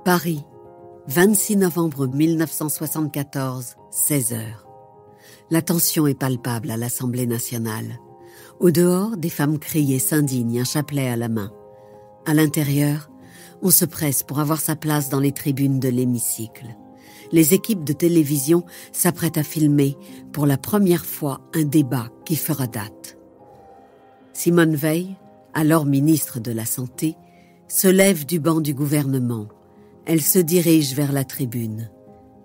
Paris, 26 novembre 1974, 16h. La tension est palpable à l'Assemblée nationale. Au dehors, des femmes crient et s'indignent, un chapelet à la main. À l'intérieur, on se presse pour avoir sa place dans les tribunes de l'hémicycle. Les équipes de télévision s'apprêtent à filmer pour la première fois un débat qui fera date. Simone Veil, alors ministre de la Santé, se lève du banc du gouvernement. Elle se dirige vers la tribune.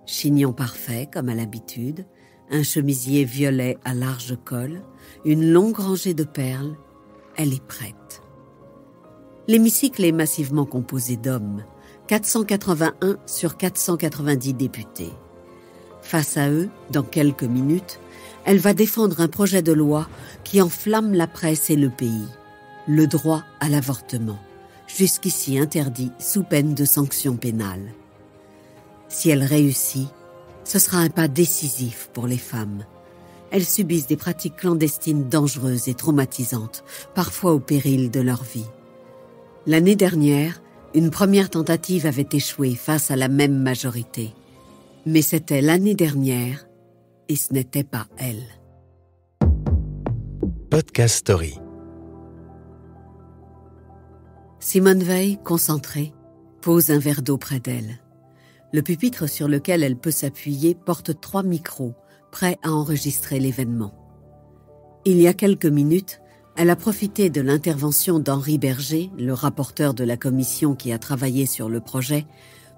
Chignon parfait, comme à l'habitude, un chemisier violet à large col, une longue rangée de perles. Elle est prête. L'hémicycle est massivement composé d'hommes, 481 sur 490 députés. Face à eux, dans quelques minutes, elle va défendre un projet de loi qui enflamme la presse et le pays, le droit à l'avortement, jusqu'ici interdit sous peine de sanctions pénales. Si elle réussit, ce sera un pas décisif pour les femmes. Elles subissent des pratiques clandestines dangereuses et traumatisantes, parfois au péril de leur vie. L'année dernière, une première tentative avait échoué face à la même majorité. Mais c'était l'année dernière, et ce n'était pas elle. Podcast Story. Simone Veil, concentrée, pose un verre d'eau près d'elle. Le pupitre sur lequel elle peut s'appuyer porte 3 micros, prêts à enregistrer l'événement. Il y a quelques minutes, elle a profité de l'intervention d'Henri Berger, le rapporteur de la commission qui a travaillé sur le projet,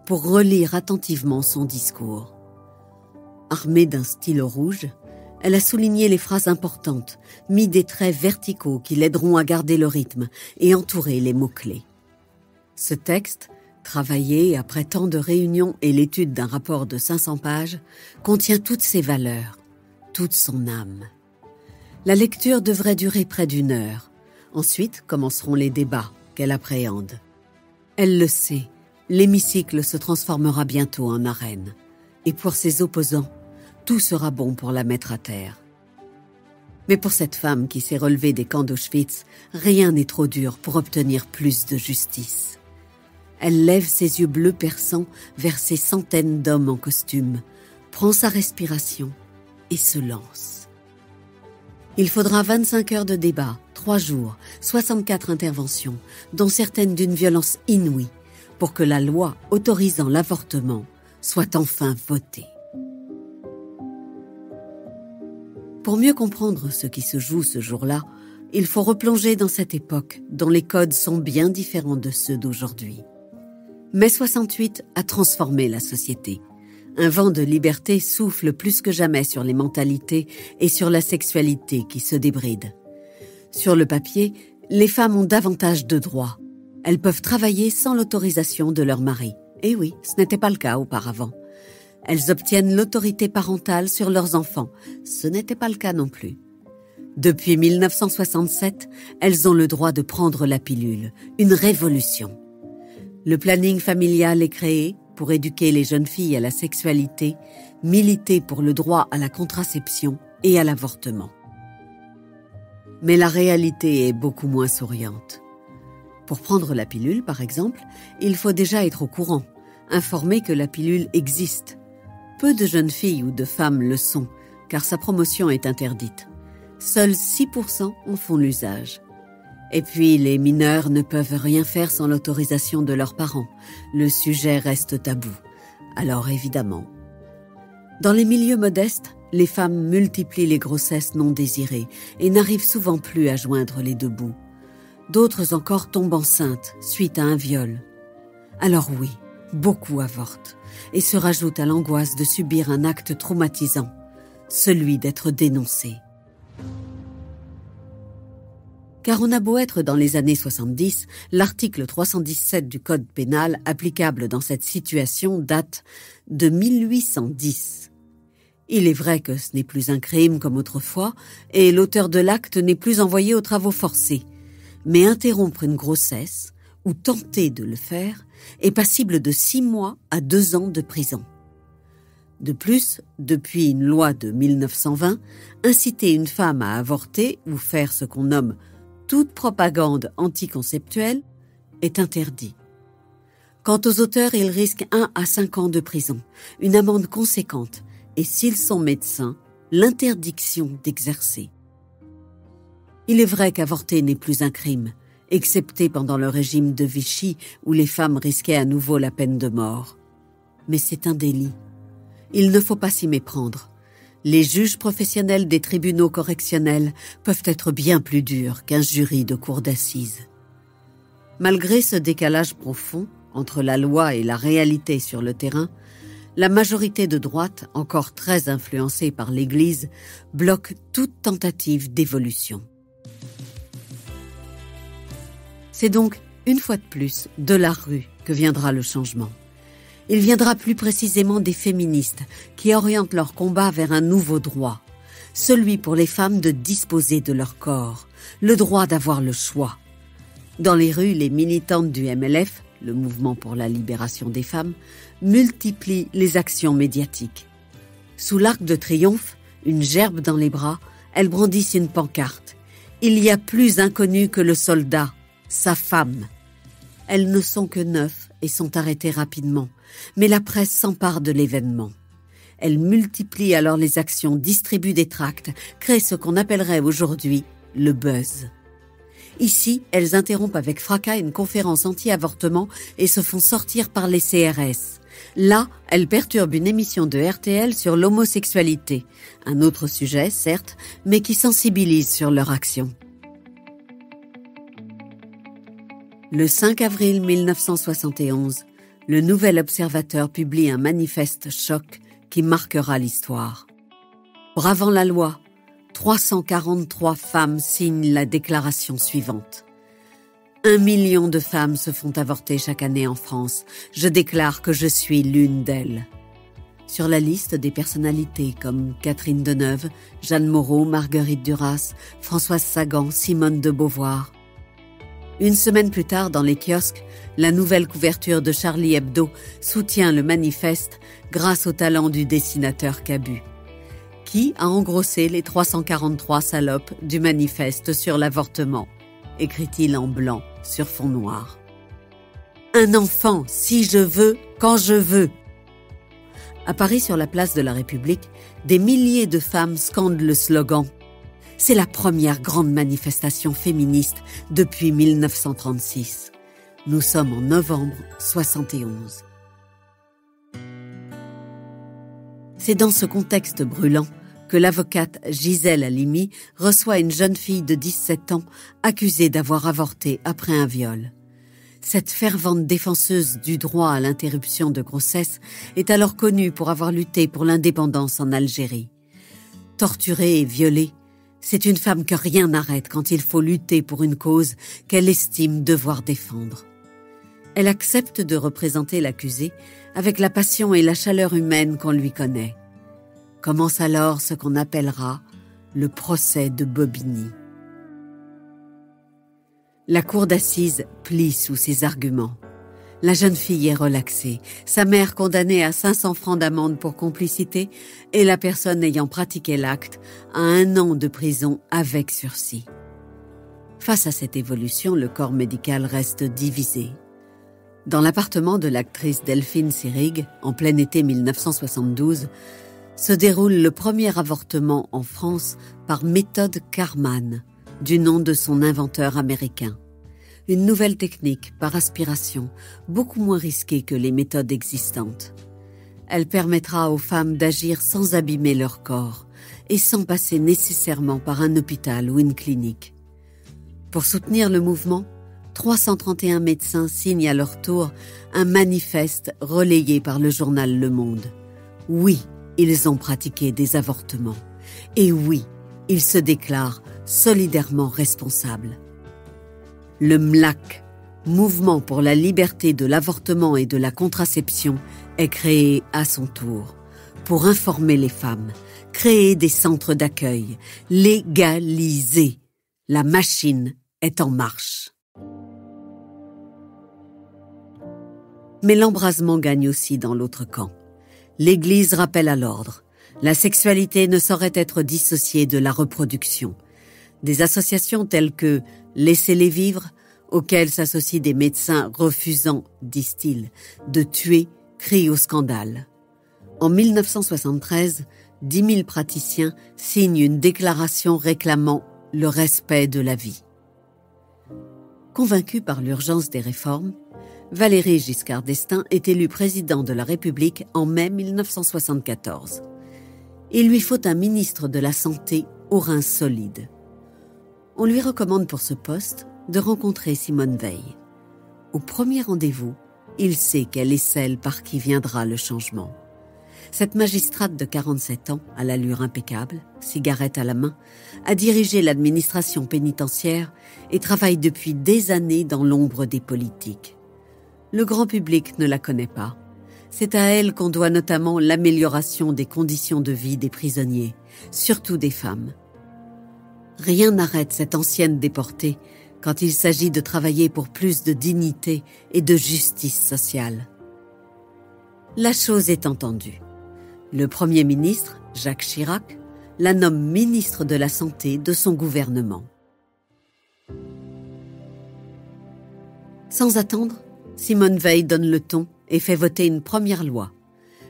pour relire attentivement son discours. Armée d'un stylo rouge, elle a souligné les phrases importantes, mis des traits verticaux qui l'aideront à garder le rythme et entourer les mots-clés. Ce texte, travaillé après tant de réunions et l'étude d'un rapport de 500 pages, contient toutes ses valeurs, toute son âme. La lecture devrait durer près d'1 heure. Ensuite commenceront les débats qu'elle appréhende. Elle le sait, l'hémicycle se transformera bientôt en arène. Et pour ses opposants, tout sera bon pour la mettre à terre. Mais pour cette femme qui s'est relevée des camps d'Auschwitz, rien n'est trop dur pour obtenir plus de justice. Elle lève ses yeux bleus perçants vers ces centaines d'hommes en costume, prend sa respiration et se lance. Il faudra 25 heures de débat, 3 jours, 64 interventions, dont certaines d'une violence inouïe, pour que la loi autorisant l'avortement soit enfin votée. Pour mieux comprendre ce qui se joue ce jour-là, il faut replonger dans cette époque dont les codes sont bien différents de ceux d'aujourd'hui. Mai 68 a transformé la société. Un vent de liberté souffle plus que jamais sur les mentalités et sur la sexualité qui se débrident. Sur le papier, les femmes ont davantage de droits. Elles peuvent travailler sans l'autorisation de leur mari. Et oui, ce n'était pas le cas auparavant. Elles obtiennent l'autorité parentale sur leurs enfants. Ce n'était pas le cas non plus. Depuis 1967, elles ont le droit de prendre la pilule. Une révolution. Le planning familial est créé pour éduquer les jeunes filles à la sexualité, militer pour le droit à la contraception et à l'avortement. Mais la réalité est beaucoup moins souriante. Pour prendre la pilule, par exemple, il faut déjà être au courant, informer que la pilule existe. Peu de jeunes filles ou de femmes le sont, car sa promotion est interdite. Seuls 6% en font l'usage. Et puis, les mineurs ne peuvent rien faire sans l'autorisation de leurs parents. Le sujet reste tabou. Alors, évidemment. Dans les milieux modestes, les femmes multiplient les grossesses non désirées et n'arrivent souvent plus à joindre les 2 bouts. D'autres encore tombent enceintes suite à un viol. Alors oui, beaucoup avortent et se rajoutent à l'angoisse de subir un acte traumatisant, celui d'être dénoncé. Car on a beau être dans les années 70, l'article 317 du Code pénal applicable dans cette situation date de 1810. Il est vrai que ce n'est plus un crime comme autrefois et l'auteur de l'acte n'est plus envoyé aux travaux forcés. Mais interrompre une grossesse, ou tenter de le faire, est passible de 6 mois à 2 ans de prison. De plus, depuis une loi de 1920, inciter une femme à avorter ou faire ce qu'on nomme toute propagande anticonceptuelle est interdit. Quant aux auteurs, ils risquent 1 à 5 ans de prison, une amende conséquente et, s'ils sont médecins, l'interdiction d'exercer. Il est vrai qu'avorter n'est plus un crime, excepté pendant le régime de Vichy où les femmes risquaient à nouveau la peine de mort. Mais c'est un délit. Il ne faut pas s'y méprendre. Les juges professionnels des tribunaux correctionnels peuvent être bien plus durs qu'un jury de cour d'assises. Malgré ce décalage profond entre la loi et la réalité sur le terrain, la majorité de droite, encore très influencée par l'Église, bloque toute tentative d'évolution. C'est donc, une fois de plus, de la rue que viendra le changement. Il viendra plus précisément des féministes qui orientent leur combat vers un nouveau droit, celui pour les femmes de disposer de leur corps, le droit d'avoir le choix. Dans les rues, les militantes du MLF, le Mouvement pour la libération des femmes, multiplient les actions médiatiques. Sous l'Arc de Triomphe, une gerbe dans les bras, elles brandissent une pancarte. Il y a plus inconnu que le soldat, sa femme. Elles ne sont que 9 et sont arrêtées rapidement, mais la presse s'empare de l'événement. Elle multiplie alors les actions, distribue des tracts, crée ce qu'on appellerait aujourd'hui le buzz. Ici, elles interrompent avec fracas une conférence anti-avortement et se font sortir par les CRS. Là, elles perturbent une émission de RTL sur l'homosexualité, un autre sujet, certes, mais qui sensibilise sur leur action. Le 5 avril 1971, le Nouvel Observateur publie un manifeste choc qui marquera l'histoire. Bravant la loi, 343 femmes signent la déclaration suivante. 1 million de femmes se font avorter chaque année en France. Je déclare que je suis l'une d'elles. Sur la liste des personnalités comme Catherine Deneuve, Jeanne Moreau, Marguerite Duras, Françoise Sagan, Simone de Beauvoir. Une semaine plus tard, dans les kiosques, la nouvelle couverture de Charlie Hebdo soutient le manifeste grâce au talent du dessinateur Cabu. Qui a engrossé les 343 salopes du manifeste sur l'avortement, écrit-il en blanc sur fond noir. Un enfant, si je veux, quand je veux. À Paris, sur la place de la République, des milliers de femmes scandent le slogan. C'est la première grande manifestation féministe depuis 1936. Nous sommes en novembre 71. C'est dans ce contexte brûlant que l'avocate Gisèle Halimi reçoit une jeune fille de 17 ans accusée d'avoir avorté après un viol. Cette fervente défenseuse du droit à l'interruption de grossesse est alors connue pour avoir lutté pour l'indépendance en Algérie. Torturée et violée, c'est une femme que rien n'arrête quand il faut lutter pour une cause qu'elle estime devoir défendre. Elle accepte de représenter l'accusé avec la passion et la chaleur humaine qu'on lui connaît. Commence alors ce qu'on appellera le procès de Bobigny. La cour d'assises plie sous ses arguments. La jeune fille est relaxée, sa mère condamnée à 500 francs d'amende pour complicité et la personne ayant pratiqué l'acte à 1 an de prison avec sursis. Face à cette évolution, le corps médical reste divisé. Dans l'appartement de l'actrice Delphine Seyrig, en plein été 1972, se déroule le premier avortement en France par méthode Karman, du nom de son inventeur américain. Une nouvelle technique par aspiration, beaucoup moins risquée que les méthodes existantes. Elle permettra aux femmes d'agir sans abîmer leur corps et sans passer nécessairement par un hôpital ou une clinique. Pour soutenir le mouvement, 331 médecins signent à leur tour un manifeste relayé par le journal Le Monde. Oui, ils ont pratiqué des avortements. Et oui, ils se déclarent solidairement responsables. Le MLAC, Mouvement pour la liberté de l'avortement et de la contraception, est créé à son tour pour informer les femmes, créer des centres d'accueil, légaliser. La machine est en marche. Mais l'embrasement gagne aussi dans l'autre camp. L'Église rappelle à l'ordre. La sexualité ne saurait être dissociée de la reproduction. Des associations telles que Laissez-les vivre auxquels s'associent des médecins refusant, disent-ils, de tuer, crient au scandale. En 1973, 10 000 praticiens signent une déclaration réclamant le respect de la vie. Convaincu par l'urgence des réformes, Valéry Giscard d'Estaing est élu président de la République en mai 1974. Il lui faut un ministre de la Santé aux reins solides. On lui recommande pour ce poste de rencontrer Simone Veil. Au premier rendez-vous, il sait qu'elle est celle par qui viendra le changement. Cette magistrate de 47 ans, à l'allure impeccable, cigarette à la main, a dirigé l'administration pénitentiaire et travaille depuis des années dans l'ombre des politiques. Le grand public ne la connaît pas. C'est à elle qu'on doit notamment l'amélioration des conditions de vie des prisonniers, surtout des femmes. Rien n'arrête cette ancienne déportée quand il s'agit de travailler pour plus de dignité et de justice sociale. La chose est entendue. Le Premier ministre, Jacques Chirac, la nomme ministre de la Santé de son gouvernement. Sans attendre, Simone Veil donne le ton et fait voter une première loi.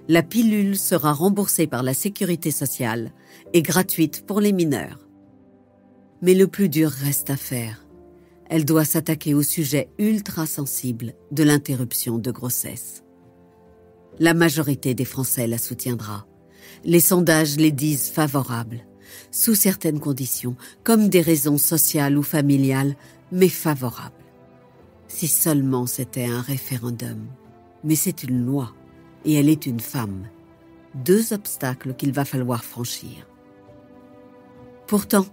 La pilule sera remboursée par la sécurité sociale et gratuite pour les mineurs. Mais le plus dur reste à faire. Elle doit s'attaquer au sujet ultra sensible de l'interruption de grossesse. La majorité des Français la soutiendra. Les sondages les disent favorables, sous certaines conditions, comme des raisons sociales ou familiales, mais favorables. Si seulement c'était un référendum. Mais c'est une loi, et elle est une femme. 2 obstacles qu'il va falloir franchir. Pourtant,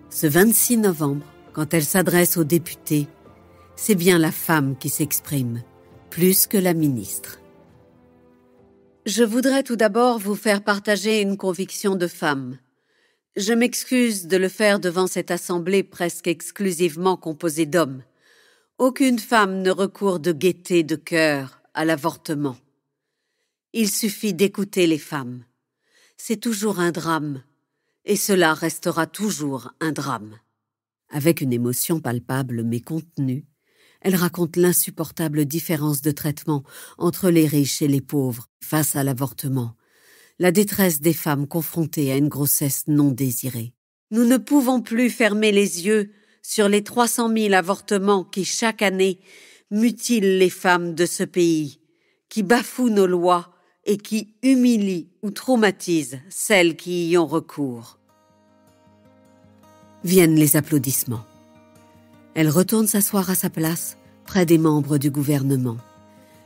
ce 26 novembre, quand elle s'adresse aux députés, c'est bien la femme qui s'exprime, plus que la ministre. Je voudrais tout d'abord vous faire partager une conviction de femme. Je m'excuse de le faire devant cette assemblée presque exclusivement composée d'hommes. Aucune femme ne recourt de gaieté de cœur à l'avortement. Il suffit d'écouter les femmes. C'est toujours un drame, et cela restera toujours un drame. Avec une émotion palpable mais contenue, elle raconte l'insupportable différence de traitement entre les riches et les pauvres face à l'avortement, la détresse des femmes confrontées à une grossesse non désirée. Nous ne pouvons plus fermer les yeux sur les 300 000 avortements qui, chaque année, mutilent les femmes de ce pays, qui bafouent nos lois et qui humilient ou traumatisent celles qui y ont recours. Viennent les applaudissements. Elle retourne s'asseoir à sa place, près des membres du gouvernement.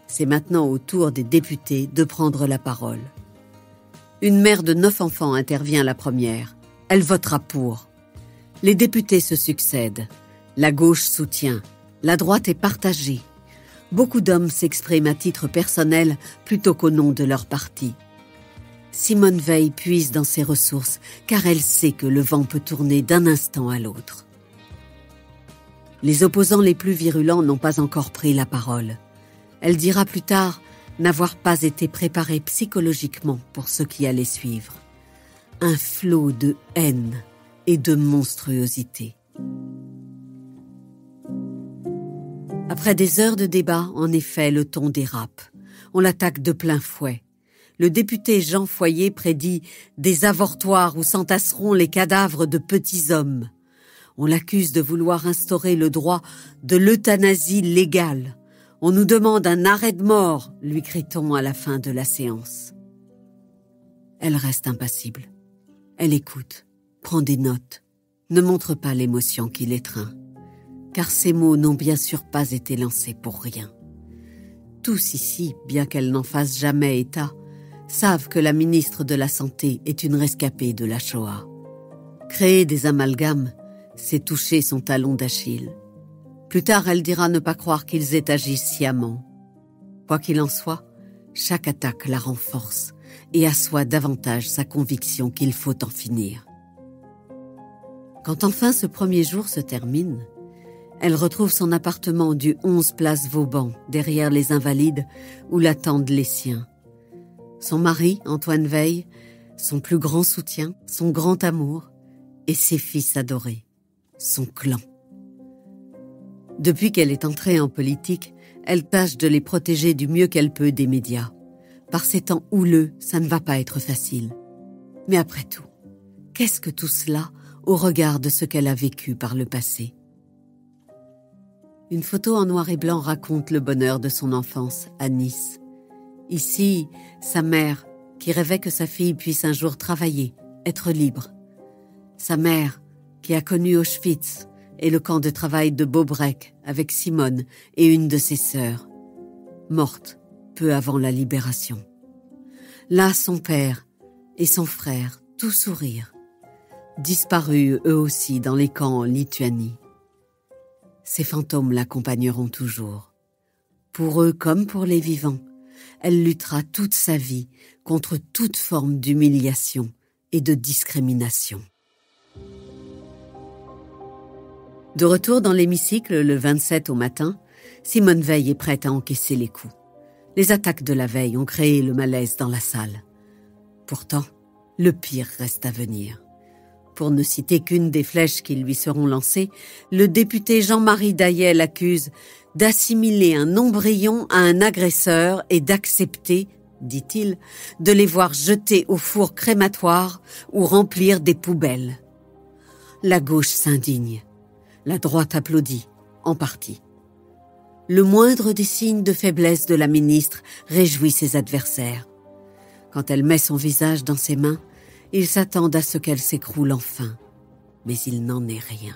C'est maintenant au tour des députés de prendre la parole. Une mère de 9 enfants intervient la première. Elle votera pour. Les députés se succèdent. La gauche soutient. La droite est partagée. Beaucoup d'hommes s'expriment à titre personnel plutôt qu'au nom de leur parti. Simone Veil puise dans ses ressources car elle sait que le vent peut tourner d'un instant à l'autre. Les opposants les plus virulents n'ont pas encore pris la parole. Elle dira plus tard n'avoir pas été préparée psychologiquement pour ce qui allait suivre. Un flot de haine et de monstruosité. Après des heures de débat, en effet, le ton dérape. On l'attaque de plein fouet. Le député Jean Foyer prédit des avortoirs où s'entasseront les cadavres de petits hommes. On l'accuse de vouloir instaurer le droit de l'euthanasie légale. On nous demande un arrêt de mort, lui crie-t-on à la fin de la séance. Elle reste impassible. Elle écoute, prend des notes, ne montre pas l'émotion qui l'étreint. Car ces mots n'ont bien sûr pas été lancés pour rien. Tous ici, bien qu'elle n'en fasse jamais état, savent que la ministre de la Santé est une rescapée de la Shoah. Créer des amalgames, c'est toucher son talon d'Achille. Plus tard, elle dira ne pas croire qu'ils aient agi sciemment. Quoi qu'il en soit, chaque attaque la renforce et assoit davantage sa conviction qu'il faut en finir. Quand enfin ce premier jour se termine, elle retrouve son appartement du 11 place Vauban, derrière les Invalides, où l'attendent les siens. Son mari, Antoine Veil, son plus grand soutien, son grand amour, et ses fils adorés, son clan. Depuis qu'elle est entrée en politique, elle tâche de les protéger du mieux qu'elle peut des médias. Par ces temps houleux, ça ne va pas être facile. Mais après tout, qu'est-ce que tout cela au regard de ce qu'elle a vécu par le passé? Une photo en noir et blanc raconte le bonheur de son enfance à Nice. Ici, sa mère, qui rêvait que sa fille puisse un jour travailler, être libre. Sa mère, qui a connu Auschwitz et le camp de travail de Bobrek avec Simone et une de ses sœurs, morte peu avant la libération. Là, son père et son frère, tout sourire, disparus eux aussi dans les camps en Lituanie. Ces fantômes l'accompagneront toujours. Pour eux comme pour les vivants, elle luttera toute sa vie contre toute forme d'humiliation et de discrimination. De retour dans l'hémicycle le 27 au matin, Simone Veil est prête à encaisser les coups. Les attaques de la veille ont créé le malaise dans la salle. Pourtant, le pire reste à venir. Pour ne citer qu'une des flèches qui lui seront lancées, le député Jean-Marie Daillet l'accuse d'assimiler un embryon à un agresseur et d'accepter, dit-il, de les voir jeter au four crématoire ou remplir des poubelles. La gauche s'indigne. La droite applaudit, en partie. Le moindre des signes de faiblesse de la ministre réjouit ses adversaires. Quand elle met son visage dans ses mains, ils s'attendent à ce qu'elle s'écroule enfin. Mais il n'en est rien.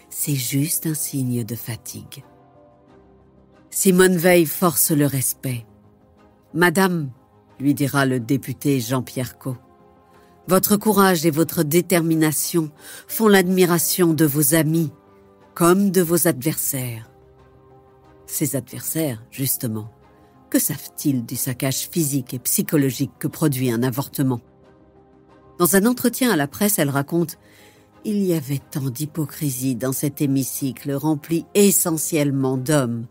C'est juste un signe de fatigue. Simone Veil force le respect. « Madame, lui dira le député Jean-Pierre Cot, votre courage et votre détermination font l'admiration de vos amis comme de vos adversaires. » Ces adversaires, justement, que savent-ils du saccage physique et psychologique que produit un avortement? Dans un entretien à la presse, elle raconte « Il y avait tant d'hypocrisie dans cet hémicycle rempli essentiellement d'hommes,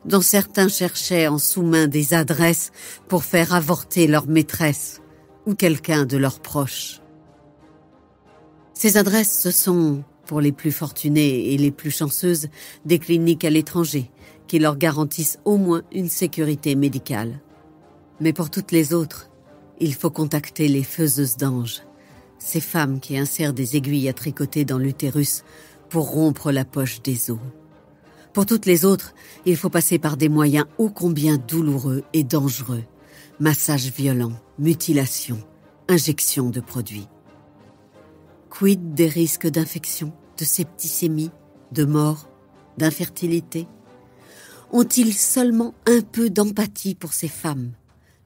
dont certains cherchaient en sous-main des adresses pour faire avorter leur maîtresse ou quelqu'un de leurs proches. » Ces adresses, ce sont, pour les plus fortunées et les plus chanceuses, des cliniques à l'étranger qui leur garantissent au moins une sécurité médicale. Mais pour toutes les autres, il faut contacter les faiseuses d'anges, ces femmes qui insèrent des aiguilles à tricoter dans l'utérus pour rompre la poche des os. Pour toutes les autres, il faut passer par des moyens ô combien douloureux et dangereux. Massages violents, mutilations, injections de produits. Quid des risques d'infection, de septicémie, de mort, d'infertilité? Ont-ils seulement un peu d'empathie pour ces femmes,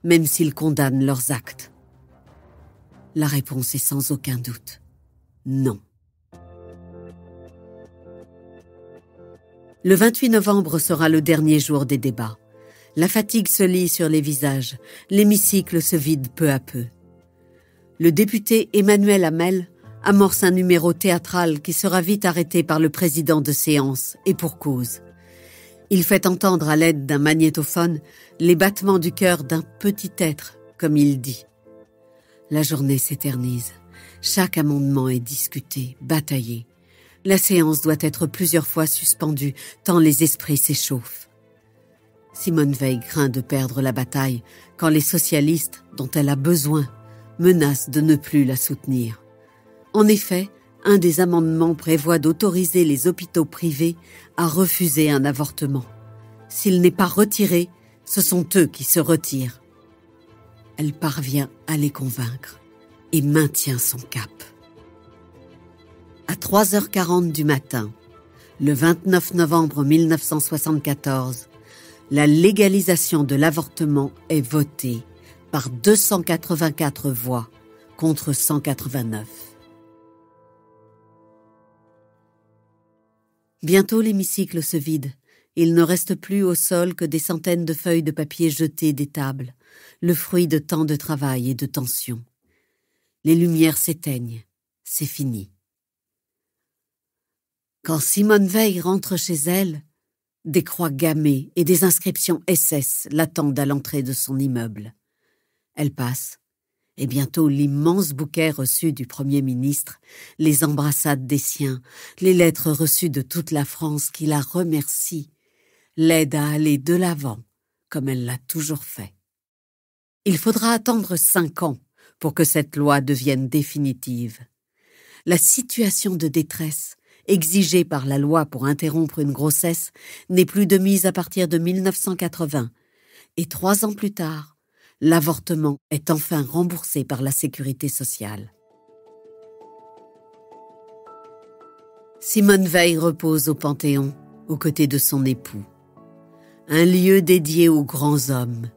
même s'ils condamnent leurs actes? La réponse est sans aucun doute non. Le 28 novembre sera le dernier jour des débats. La fatigue se lit sur les visages, l'hémicycle se vide peu à peu. Le député Emmanuel Hamel amorce un numéro théâtral qui sera vite arrêté par le président de séance, et pour cause. Il fait entendre à l'aide d'un magnétophone les battements du cœur d'un petit être, comme il dit. La journée s'éternise. Chaque amendement est discuté, bataillé. La séance doit être plusieurs fois suspendue, tant les esprits s'échauffent. Simone Veil craint de perdre la bataille quand les socialistes, dont elle a besoin, menacent de ne plus la soutenir. En effet, un des amendements prévoit d'autoriser les hôpitaux privés à refuser un avortement. S'il n'est pas retiré, ce sont eux qui se retirent. Elle parvient à les convaincre et maintient son cap. À 3h40 du matin, le 29 novembre 1974, la légalisation de l'avortement est votée par 284 voix contre 189. Bientôt l'hémicycle se vide. Il ne reste plus au sol que des centaines de feuilles de papier jetées des tables, le fruit de tant de travail et de tension. Les lumières s'éteignent, c'est fini. Quand Simone Veil rentre chez elle, des croix gammées et des inscriptions SS l'attendent à l'entrée de son immeuble. Elle passe Et bientôt l'immense bouquet reçu du Premier ministre, les embrassades des siens, les lettres reçues de toute la France qui la remercie, l'aide à aller de l'avant, comme elle l'a toujours fait. Il faudra attendre 5 ans pour que cette loi devienne définitive. La situation de détresse, exigée par la loi pour interrompre une grossesse, n'est plus de mise à partir de 1980, et 3 ans plus tard, l'avortement est enfin remboursé par la Sécurité sociale. Simone Veil repose au Panthéon, aux côtés de son époux. Un lieu dédié aux grands hommes,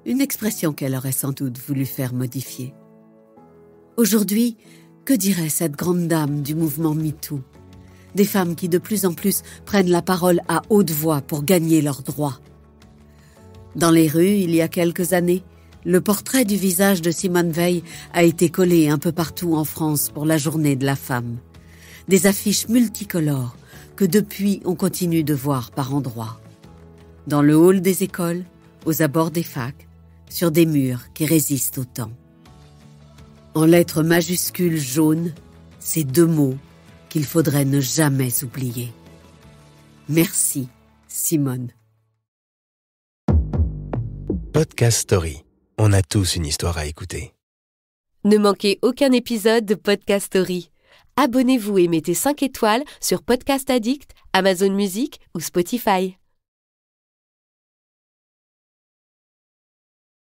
une expression qu'elle aurait sans doute voulu faire modifier. Aujourd'hui, que dirait cette grande dame du mouvement MeToo? Des femmes qui de plus en plus prennent la parole à haute voix pour gagner leurs droits. Dans les rues, il y a quelques années, le portrait du visage de Simone Veil a été collé un peu partout en France pour la journée de la femme. Des affiches multicolores que depuis on continue de voir par endroits. Dans le hall des écoles, aux abords des facs, sur des murs qui résistent au temps. En lettres majuscules jaunes, ces 2 mots qu'il faudrait ne jamais oublier. Merci, Simone. Podcast Story. On a tous une histoire à écouter. Ne manquez aucun épisode de Podcast Story. Abonnez-vous et mettez 5 étoiles sur Podcast Addict, Amazon Music ou Spotify.